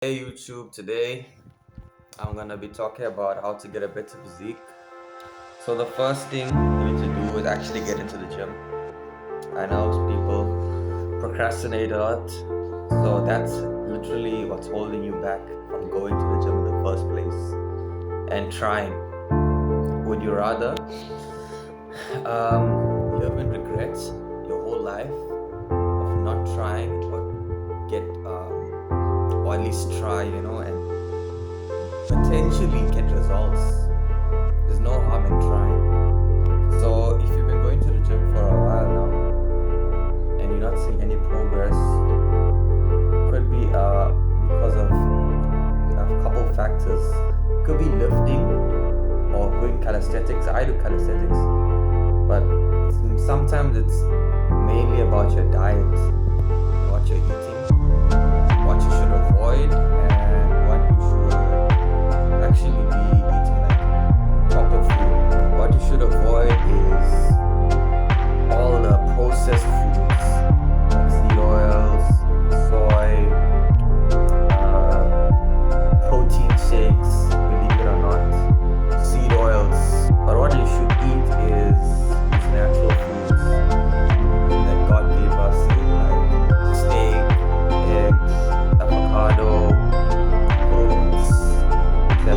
Hey YouTube, today I'm gonna be talking about how to get a better physique. So the first thing you need to do is actually get into the gym. I know people procrastinate a lot, so that's literally what's holding you back from going to the gym in the first place and trying. Would you rather live in regrets your whole life of not trying or get or at least try, and potentially get results? There's no harm in trying. So if you've been going to the gym for a while now and you're not seeing any progress, could be because of a couple factors. Could be lifting or doing calisthenics. I do calisthenics, but sometimes it's mainly about your diet, what you're eating, what you should avoid, and what you should actually be eating, like proper food. What you should avoid is all the processed foods like seed oils, soy, protein shakes, believe it or not, seed oils. But what you should eat is natural foods that God gave us, like steak, eggs, avocado, fruits, etc.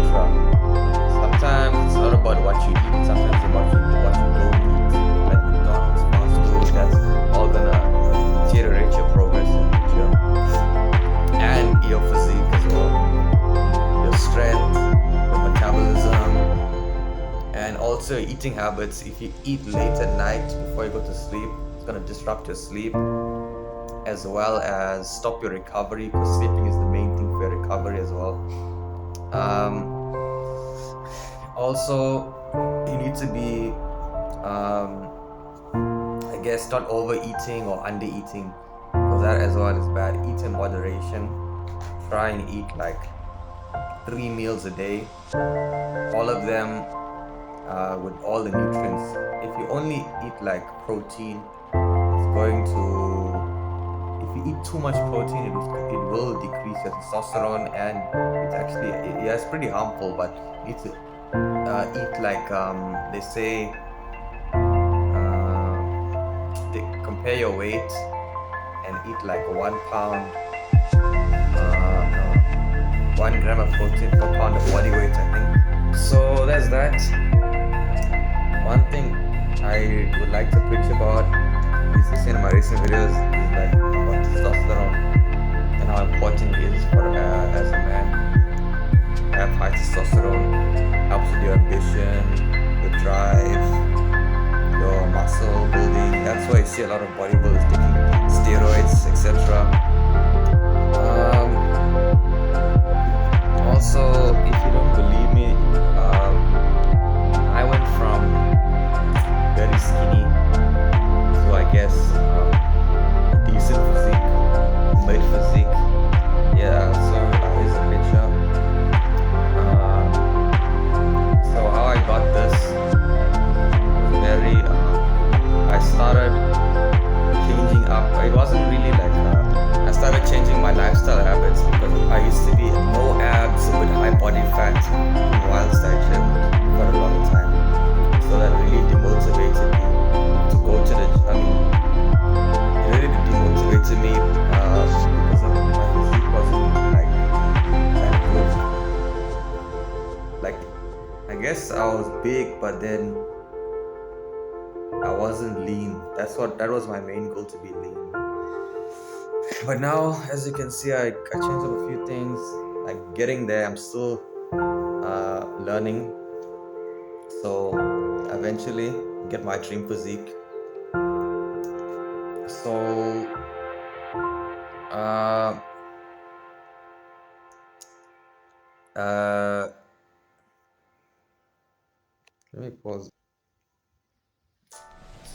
Sometimes it's not about what you eat, sometimes it's about what you don't eat. Like McDonald's, fast food, that's all gonna deteriorate your progress in the gym. And your physique as well. Your strength, your metabolism, and also your eating habits. If you eat late at night before you go to sleep, it's gonna disrupt your sleep as well as stop your recovery, because sleeping is the main thing for your recovery as well. Also, you need to be, I guess, not overeating or undereating, because that as well is bad. Eat in moderation. Try and eat like 3 meals a day, all of them with all the nutrients. If you only eat like protein, it's going to, if you eat too much protein, it will decrease your testosterone, and it's actually, yeah, it's pretty harmful. But you need to eat like, they say, they compare your weight and eat like 1 pound, 1 gram of protein per pound of body weight, I think. So that's that. One thing I would like to preach about is, you see in my recent videos, is like about testosterone and how important it is for as a man to have high testosterone. Helps with your ambition, your drive, your muscle building. That's why you see a lot of bodybuilders taking steroids, etc. Also, if you don't believe me, I went from very skinny to, I guess, decent physique, mid physique. Yeah, so here's a picture. So how I got this was very, I started changing up. It wasn't really like, I started changing my lifestyle habits, because I used to be no abs with high body fat whilst I gym for a long time. So that really demotivated me to go to the, it really demotivated me because of my physique wasn't like that good. Like, I guess I was big, but then I wasn't lean. That was my main goal, to be lean. But now, as you can see, I changed up a few things. Like getting there, I'm still learning. So eventually get my dream physique. So uh, let me pause.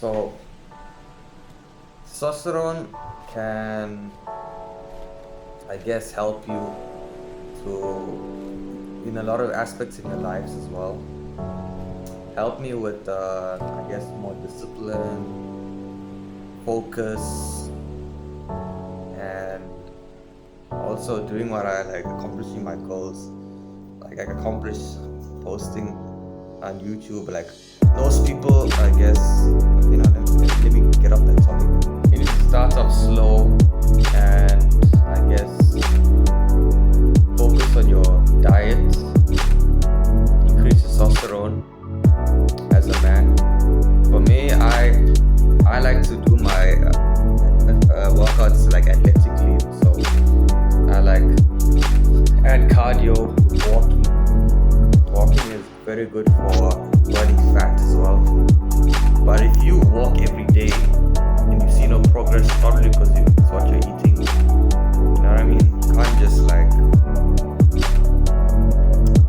So testosterone can, I guess, help you to, in a lot of aspects in your lives as well. Help me with, I guess, more discipline, focus, and Also doing what I like, accomplishing my goals. Like I accomplished posting on YouTube. Like those people, I guess, let me get off that topic. You need to start off slow and I guess focus on your diet, increase testosterone as a man. For me, I like to do my workouts like athletically, so I like add cardio, walking. Walking is very good for burning fat as well. But if you walk every day and you see no progress, probably because it's what you're eating. You know what I mean? You can't just like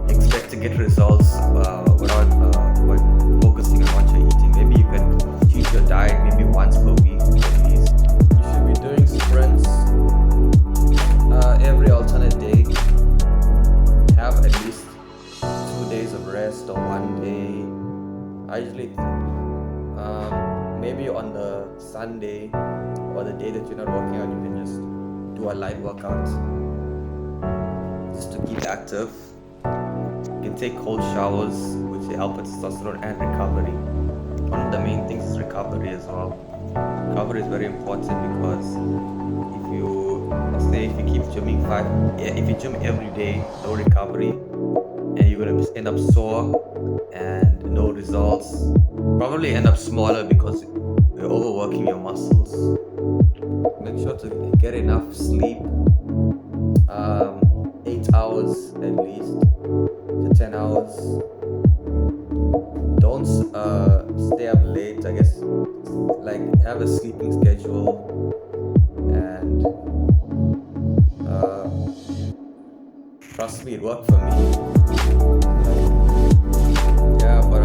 expect to get results without focusing on what you're eating. Maybe you can cheat your diet maybe once per week at least. You should be doing sprints every alternate day. Have at least 2 days of rest or 1 day. I usually maybe on the Sunday or the day that you're not working out, you can just do a light workout just to keep active. You can take cold showers, which will help with testosterone and recovery. One of the main things is recovery as well. Recovery is very important because if you keep gymming if you gym every day, no recovery, and you're gonna end up sore and no results. Probably end up smaller because you're overworking your muscles. Make sure to get enough sleep. 8 hours at least to 10 hours. Don't stay up late. I guess like have a sleeping schedule and trust me, it worked for me. Yeah, but